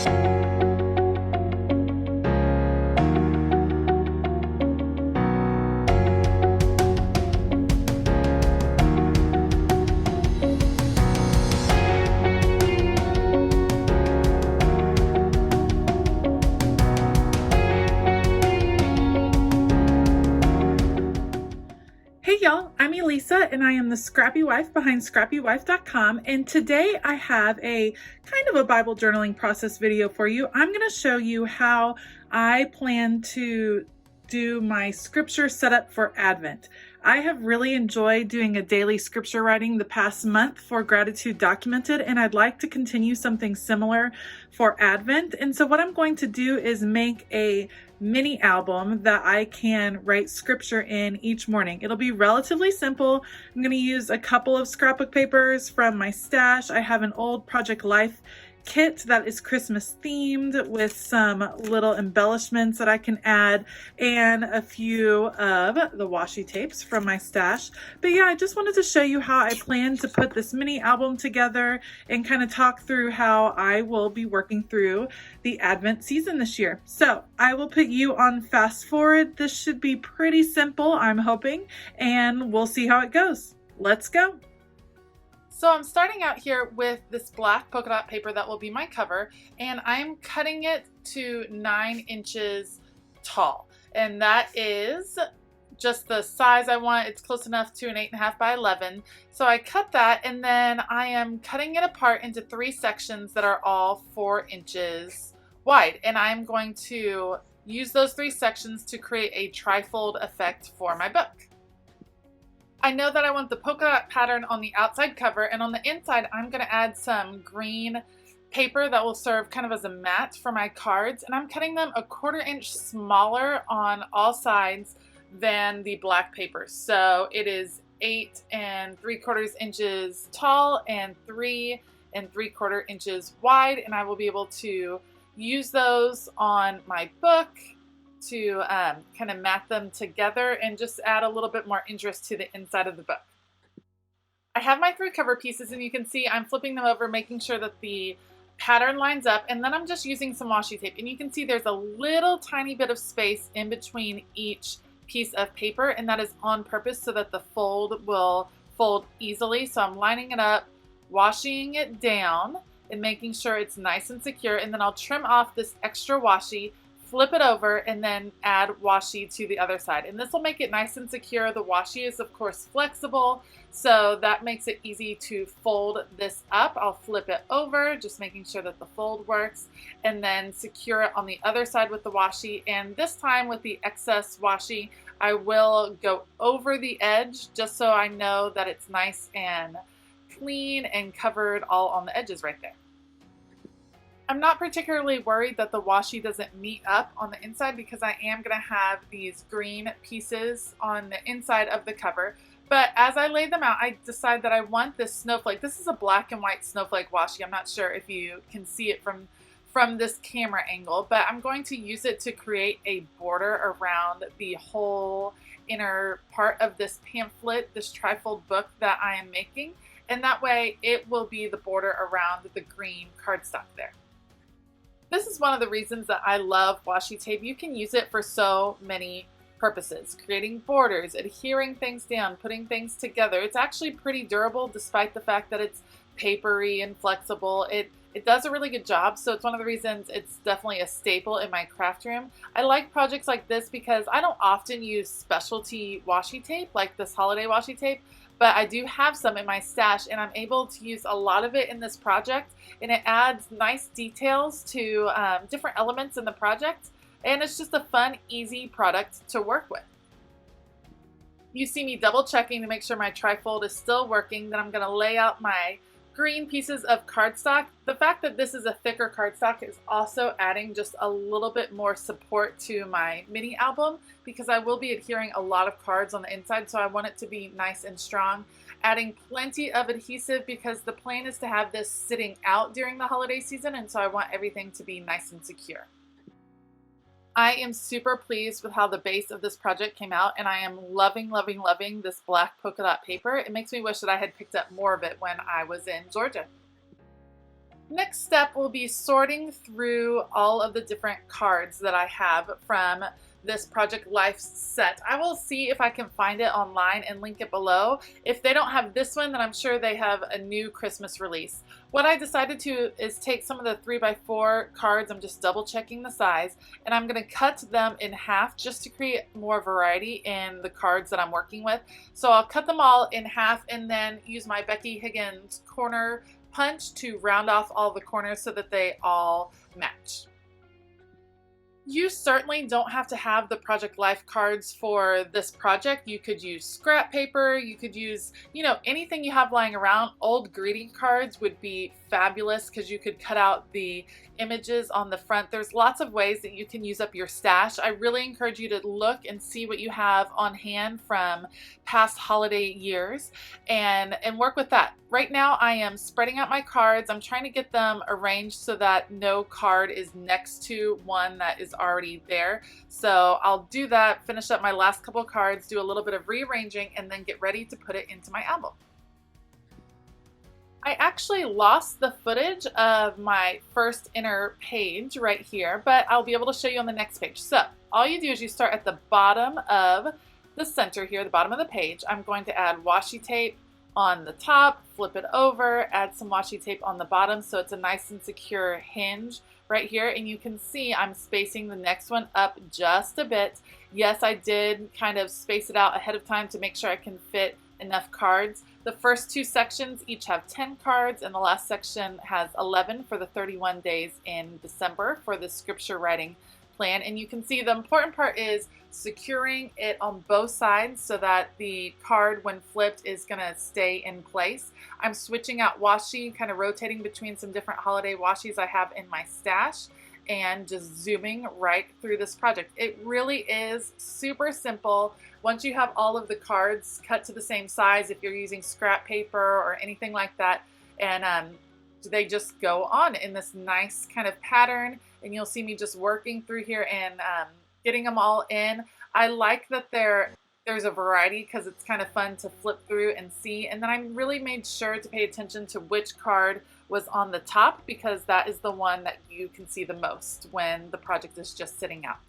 Hey y'all, I'm Elisa and I am the Scrappy Wife behind scrappywife.com, and today I have a kind of a Bible journaling process video for you. I'm going to show you how I plan to do my scripture setup for Advent. I have really enjoyed doing a daily scripture writing the past month for Gratitude Documented, and I'd like to continue something similar for Advent. And so what I'm going to do is make a mini album that I can write scripture in each morning. It'll be relatively simple. I'm going to use a couple of scrapbook papers from my stash. I have an old Project Life kit that is Christmas themed with some little embellishments that I can add, and a few of the washi tapes from my stash. But yeah, I just wanted to show you how I plan to put this mini album together and kind of talk through how I will be working through the Advent season this year. So I will put you on fast forward. This should be pretty simple, I'm hoping, and we'll see how it goes. Let's go. So I'm starting out here with this black polka dot paper that will be my cover, and I'm cutting it to 9 inches tall, and that is just the size I want. It's close enough to an 8.5 by 11. So I cut that, and then I am cutting it apart into 3 sections that are all 4 inches wide, and I'm going to use those 3 sections to create a trifold effect for my book. I know that I want the polka dot pattern on the outside cover, and on the inside I'm going to add some green paper that will serve kind of as a mat for my cards, and I'm cutting them a 1/4 inch smaller on all sides than the black paper. So it is 8 3/4 inches tall and 3 3/4 inches wide, and I will be able to use those on my book to kind of mat them together and just add a little bit more interest to the inside of the book. I have my 3 cover pieces, and you can see I'm flipping them over, making sure that the pattern lines up, and then I'm just using some washi tape, and you can see there's a little tiny bit of space in between each piece of paper, and that is on purpose so that the fold will fold easily. So I'm lining it up, washing it down, and making sure it's nice and secure, and then I'll trim off this extra washi, flip it over, and then add washi to the other side. And this will make it nice and secure. The washi is of course flexible, so that makes it easy to fold this up. I'll flip it over, just making sure that the fold works, and then secure it on the other side with the washi. And this time with the excess washi, I will go over the edge just so I know that it's nice and clean and covered all on the edges right there. I'm not particularly worried that the washi doesn't meet up on the inside because I am going to have these green pieces on the inside of the cover. But as I lay them out, I decide that I want this snowflake. This is a black and white snowflake washi. I'm not sure if you can see it from this camera angle, but I'm going to use it to create a border around the whole inner part of this pamphlet, this trifold book that I am making. And that way it will be the border around the green cardstock there. This is one of the reasons that I love washi tape. You can use it for so many purposes: creating borders, adhering things down, putting things together. It's actually pretty durable despite the fact that it's papery and flexible. It does a really good job, so it's one of the reasons it's definitely a staple in my craft room. I like projects like this because I don't often use specialty washi tape like this holiday washi tape, but I do have some in my stash, and I'm able to use a lot of it in this project, and it adds nice details to different elements in the project, and it's just a fun, easy product to work with. You see me double checking to make sure my trifold is still working. Then I'm going to lay out my green pieces of cardstock. The fact that this is a thicker cardstock is also adding just a little bit more support to my mini album because I will be adhering a lot of cards on the inside, so I want it to be nice and strong. Adding plenty of adhesive because the plan is to have this sitting out during the holiday season, and so I want everything to be nice and secure. I am super pleased with how the base of this project came out, and I am loving, loving, loving this black polka dot paper. It makes me wish that I had picked up more of it when I was in Georgia. Next step will be sorting through all of the different cards that I have from this Project Life set. I will see if I can find it online and link it below. If they don't have this one, then I'm sure they have a new Christmas release. What I decided to is take some of the 3x4 cards, I'm just double checking the size, and I'm going to cut them in half just to create more variety in the cards that I'm working with. So I'll cut them all in half and then use my Becky Higgins corner punch to round off all the corners so that they all match. You certainly don't have to have the Project Life cards for this project. You could use scrap paper, you could use, anything you have lying around. Old greeting cards would be fabulous because you could cut out the images on the front. There's lots of ways that you can use up your stash. I really encourage you to look and see what you have on hand from past holiday years and work with that. Right now I am spreading out my cards. I'm trying to get them arranged so that no card is next to one that is already there. So I'll do that, finish up my last couple cards, do a little bit of rearranging, and then get ready to put it into my album. I actually lost the footage of my first inner page right here, but I'll be able to show you on the next page. So all you do is you start at the bottom of the center here, the bottom of the page. I'm going to add washi tape on the top, flip it over, add some washi tape on the bottom so it's a nice and secure hinge right here. And you can see I'm spacing the next one up just a bit. Yes, I did kind of space it out ahead of time to make sure I can fit enough cards. The first two sections each have 10 cards, and the last section has 11 for the 31 days in December for the scripture writing plan. And you can see the important part is securing it on both sides so that the card, when flipped, is going to stay in place. I'm switching out washi, kind of rotating between some different holiday washis I have in my stash, and just zooming right through this project. It really is super simple. Once you have all of the cards cut to the same size, if you're using scrap paper or anything like that, and they just go on in this nice kind of pattern, and you'll see me just working through here and getting them all in. I like that there's a variety because it's kind of fun to flip through and see. And then I really made sure to pay attention to which card was on the top because that is the one that you can see the most when the project is just sitting out.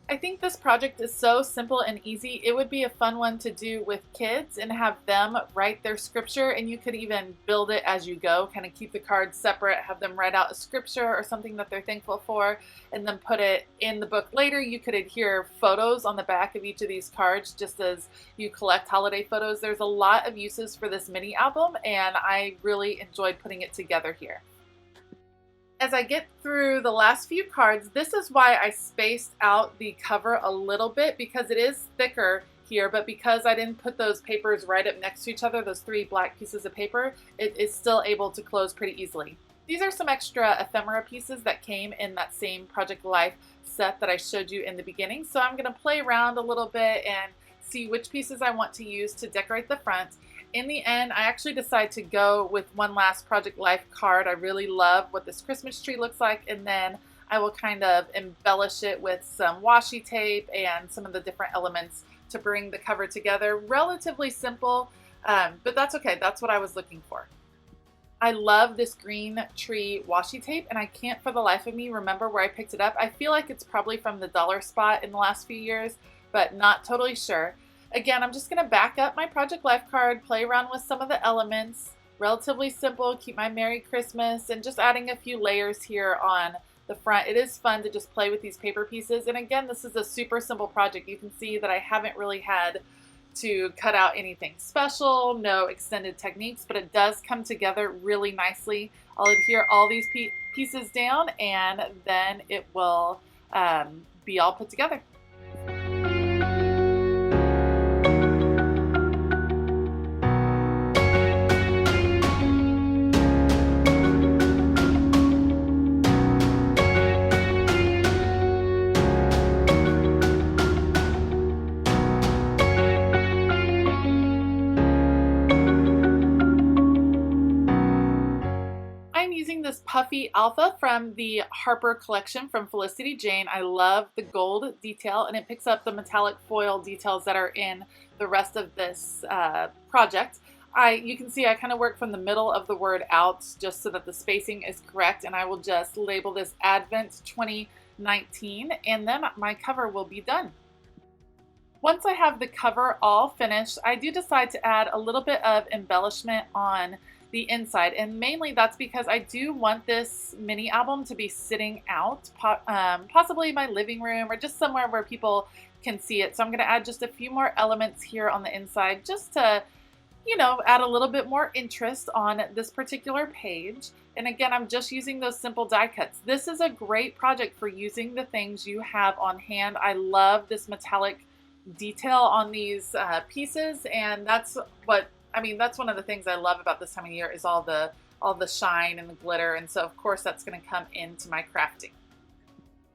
I think this project is so simple and easy. It would be a fun one to do with kids and have them write their scripture, and you could even build it as you go, kind of keep the cards separate, have them write out a scripture or something that they're thankful for, and then put it in the book later. You could adhere photos on the back of each of these cards just as you collect holiday photos. There's a lot of uses for this mini album, and I really enjoyed putting it together here. As I get through the last few cards, this is why I spaced out the cover a little bit because it is thicker here, but because I didn't put those papers right up next to each other, those three black pieces of paper, it is still able to close pretty easily. These are some extra ephemera pieces that came in that same Project Life set that I showed you in the beginning. So I'm going to play around a little bit and see which pieces I want to use to decorate the front. In the end, I actually decided to go with one last Project Life card. I really love what this Christmas tree looks like, and then I will kind of embellish it with some washi tape and some of the different elements to bring the cover together. Relatively simple, but that's okay. That's what I was looking for. I love this green tree washi tape, and I can't for the life of me remember where I picked it up. I feel like it's probably from the dollar spot in the last few years, but not totally sure. Again, I'm just going to back up my Project Life card, play around with some of the elements. Relatively simple, keep my Merry Christmas, and just adding a few layers here on the front. It is fun to just play with these paper pieces. And again, this is a super simple project. You can see that I haven't really had to cut out anything special, no extended techniques, but it does come together really nicely. I'll adhere all these pieces down, and then it will be all put together. This puffy alpha from the Harper collection from Felicity Jane. I love the gold detail, and it picks up the metallic foil details that are in the rest of this project. You can see I kind of work from the middle of the word out just so that the spacing is correct, and I will just label this Advent 2019, and then my cover will be done. Once I have the cover all finished, I do decide to add a little bit of embellishment on the inside, and mainly that's because I do want this mini album to be sitting out, possibly in my living room or just somewhere where people can see it. So I'm going to add just a few more elements here on the inside just to, add a little bit more interest on this particular page. And again, I'm just using those simple die cuts. This is a great project for using the things you have on hand. I love this metallic detail on these pieces, and that's one of the things I love about this time of year is all the shine and the glitter, and so of course that's going to come into my crafting.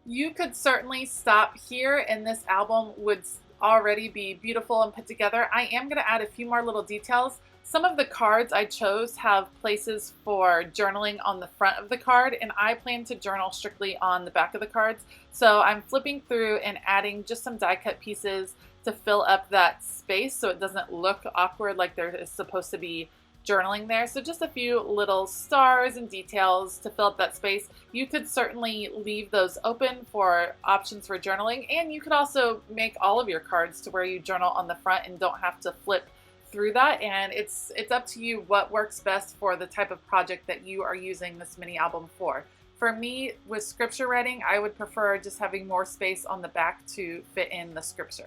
You could certainly stop here and this album would already be beautiful and put together. I am going to add a few more little details. Some of the cards I chose have places for journaling on the front of the card, and I plan to journal strictly on the back of the cards. So I'm flipping through and adding just some die cut pieces to fill up that space so it doesn't look awkward like there is supposed to be journaling there. So just a few little stars and details to fill up that space. You could certainly leave those open for options for journaling, and you could also make all of your cards to where you journal on the front and don't have to flip through that, and it's up to you what works best for the type of project that you are using this mini album for. For me, with scripture writing, I would prefer just having more space on the back to fit in the scripture.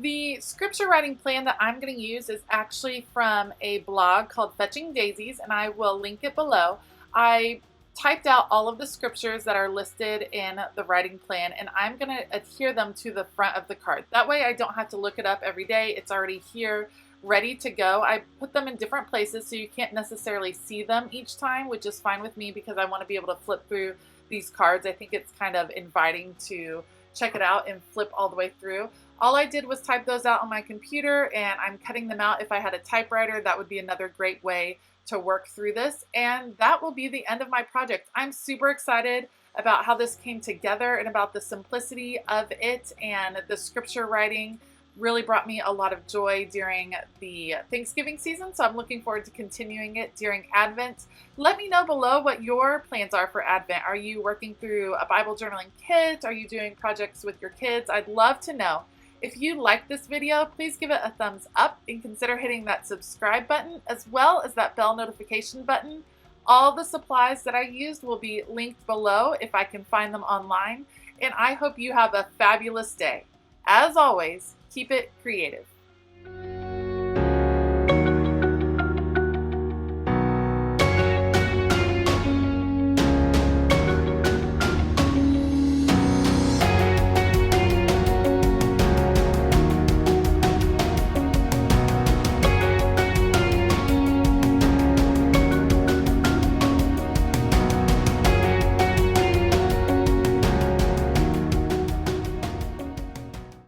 The scripture writing plan that I'm going to use is actually from a blog called Fetching Daisies, and I will link it below. I typed out all of the scriptures that are listed in the writing plan, and I'm going to adhere them to the front of the card. That way I don't have to look it up every day. It's already here, ready to go. I put them in different places so you can't necessarily see them each time, which is fine with me because I want to be able to flip through these cards. I think it's kind of inviting to check it out and flip all the way through. All I did was type those out on my computer, and I'm cutting them out. If I had a typewriter, that would be another great way to work through this, and that will be the end of my project. I'm super excited about how this came together and about the simplicity of it, and the scripture writing really brought me a lot of joy during the Thanksgiving season, so I'm looking forward to continuing it during Advent. Let me know below what your plans are for Advent. Are you working through a Bible journaling kit? Are you doing projects with your kids? I'd love to know. If you like this video, please give it a thumbs up and consider hitting that subscribe button as well as that bell notification button. All the supplies that I used will be linked below if I can find them online, and I hope you have a fabulous day. As always, keep it creative.